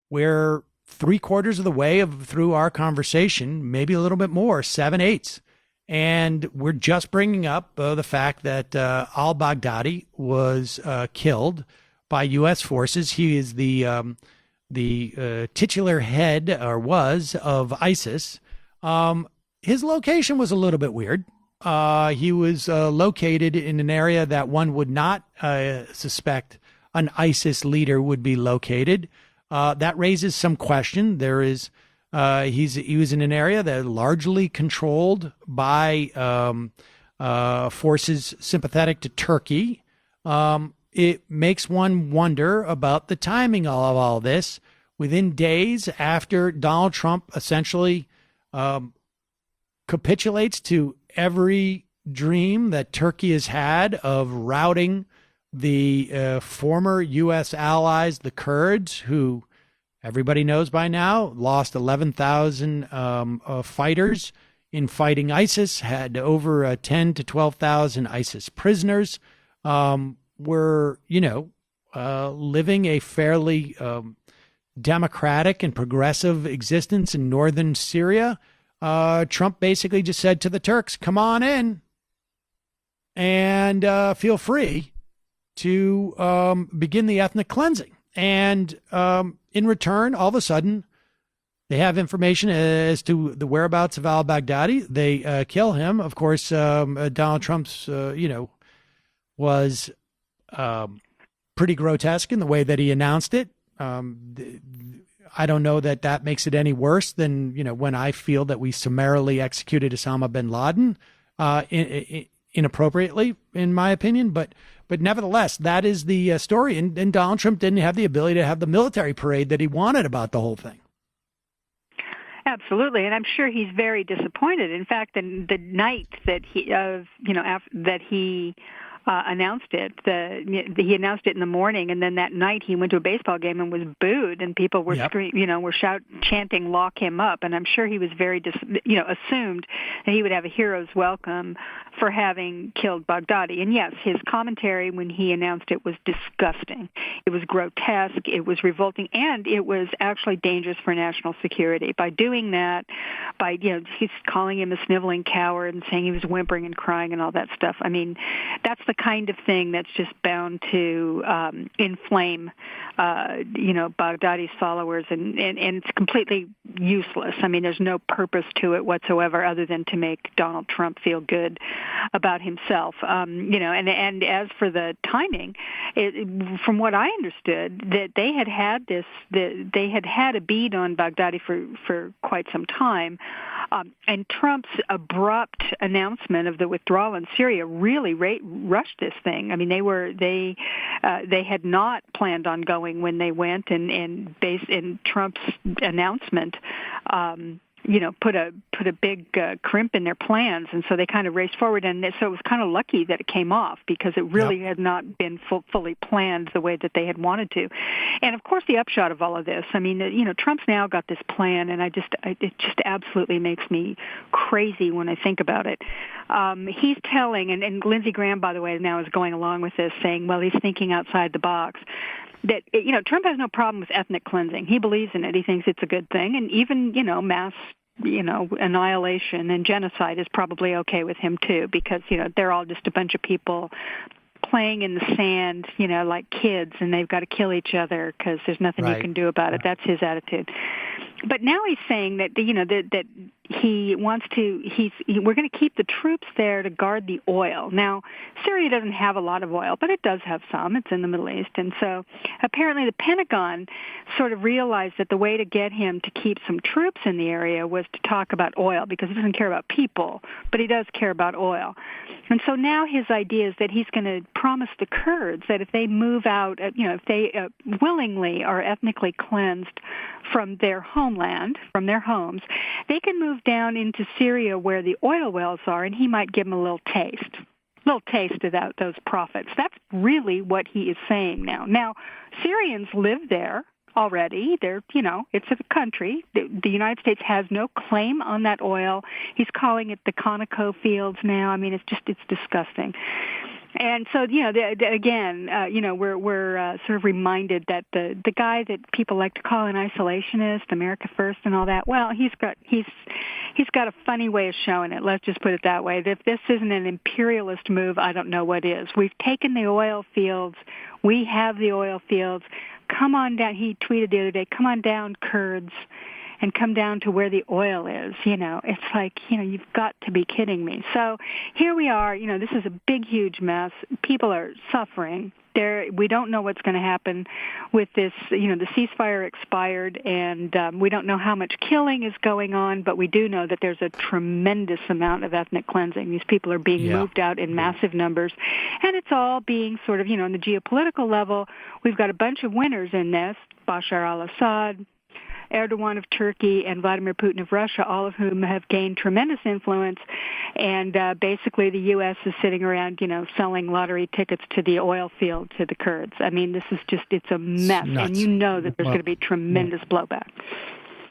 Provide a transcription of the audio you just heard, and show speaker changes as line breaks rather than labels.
we're three-quarters of the way through our conversation, maybe a little bit more, 7/8. And we're just bringing up the fact that al-Baghdadi was killed by U.S. forces. He is the titular head, or was, of ISIS. His location was a little bit weird. He was located in an area that one would not suspect an ISIS leader would be located. That raises some question. He was in an area that largely controlled by forces sympathetic to Turkey. It makes one wonder about the timing of all this. Within days after Donald Trump essentially capitulates to every dream that Turkey has had of routing the former U.S. allies, the Kurds, who everybody knows by now lost 11,000 fighters in fighting ISIS, had over 10 to 12,000 ISIS prisoners, were, living a fairly democratic and progressive existence in northern Syria. Trump basically just said to the Turks, come on in and feel free to begin the ethnic cleansing. And in return, all of a sudden, they have information as to the whereabouts of al-Baghdadi. They kill him. Of course, Donald Trump's, was pretty grotesque in the way that he announced it. I don't know that makes it any worse than, when I feel that we summarily executed Osama bin Laden inappropriately, in my opinion. But nevertheless, that is the story. And Donald Trump didn't have the ability to have the military parade that he wanted about the whole thing.
Absolutely, and I'm sure he's very disappointed. In fact, the night that he announced it. He announced it in the morning, and then that night he went to a baseball game and was booed, and people were chanting "Lock him up." And I'm sure he was very, assumed that he would have a hero's welcome for having killed Baghdadi. And yes, his commentary when he announced it was disgusting. It was grotesque. It was revolting, and it was actually dangerous for national security. By doing that, he's calling him a sniveling coward and saying he was whimpering and crying and all that stuff. I mean, that's the kind of thing that's just bound to inflame, Baghdadi's followers, and it's completely useless. I mean, there's no purpose to it whatsoever other than to make Donald Trump feel good about himself. And as for the timing, from what I understood, that they had had a bead on Baghdadi for quite some time, and Trump's abrupt announcement of the withdrawal in Syria really rushed this thing. I mean, they had not planned on going when they went, and based in Trump's announcement, put a big crimp in their plans, and so they kind of raced forward, and so it was kind of lucky that it came off because it really had not been fully planned the way that they had wanted to. And of course, the upshot of all of this, I mean, Trump's now got this plan, and it just absolutely makes me crazy when I think about it. He's telling, and Lindsey Graham, by the way, now is going along with this, saying, well, he's thinking outside the box. That Trump has no problem with ethnic cleansing. He believes in it. He thinks it's a good thing, and even mass annihilation and genocide is probably okay with him too, because they're all just a bunch of people playing in the sand, like kids, and they've got to kill each other because there's nothing you can do about it. That's his attitude. But now he's saying that that he wants to. We're going to keep the troops there to guard the oil. Now, Syria doesn't have a lot of oil, but it does have some. It's in the Middle East, and so apparently the Pentagon sort of realized that the way to get him to keep some troops in the area was to talk about oil, because he doesn't care about people, but he does care about oil. And so now his idea is that he's going to promise the Kurds that if they move out, if they willingly are ethnically cleansed from their homeland, from their homes, they can move down into Syria where the oil wells are, and he might give them a little taste of those profits. That's really what he is saying now. Now, Syrians live there already. They're, it's a country. The United States has no claim on that oil. He's calling it the Conoco fields now. I mean, it's disgusting. And so, again, we're sort of reminded that the guy that people like to call an isolationist, America First, and all that. Well, he's got a funny way of showing it. Let's just put it that way. If this isn't an imperialist move, I don't know what is. We've taken the oil fields. We have the oil fields. Come on down. He tweeted the other day, "Come on down, Kurds, and come down to where the oil is." It's like, you've got to be kidding me. So here we are. This is a big, huge mess. People are suffering. We don't know what's going to happen with this. The ceasefire expired, and we don't know how much killing is going on, but we do know that there's a tremendous amount of ethnic cleansing. These people are being moved out in massive numbers, and it's all being sort of, on the geopolitical level, we've got a bunch of winners in this: Bashar al-Assad, Erdogan of Turkey, and Vladimir Putin of Russia, all of whom have gained tremendous influence. And basically the U.S. is sitting around, selling lottery tickets to the oil field to the Kurds. I mean, this is it's a mess. And that there's going to be tremendous blowback.